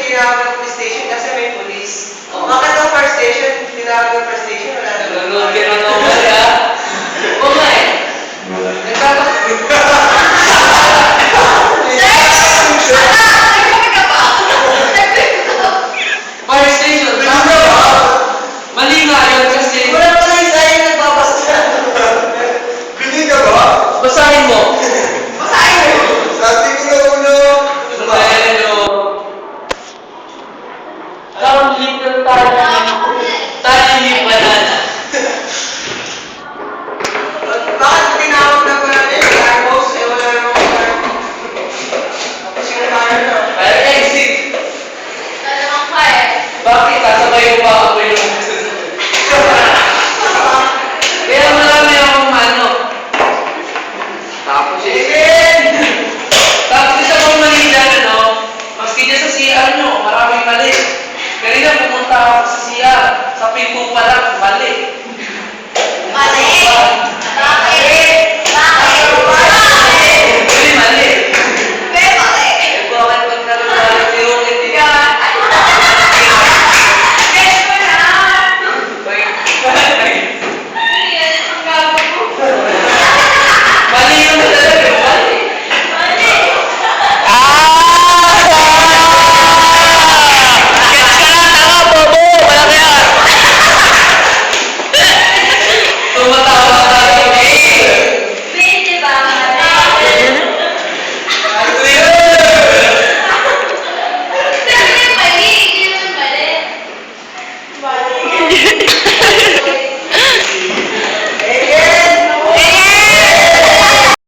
tinawag ng police station kasi may police. Bakit ang fire station, tinawag ng fire station, wala na. Nanonood ka ng normal, ha? Oo nga eh. Fire station, tama ba? Mali nga yun kasi... Wala pa lang isa yung nagbabasa. Hindi ka ba? Basahin mo. Basahin mo. Sa artikulo 1, Pero... Ang legal tayo banana. Bakit tinawag na wala na yung firehouse? Eh, wala namang fire. Tapos yung fire na. Fire exit. Bakit? Sasabay mo ba ako yung... Kaya marami akong ano. Tapos tapos isa pang mali dyan, ano? Maski dyan sa CR nyo, maraming mali. Kanina pumunta ako sa CR. Sa pinto pa lang, mali.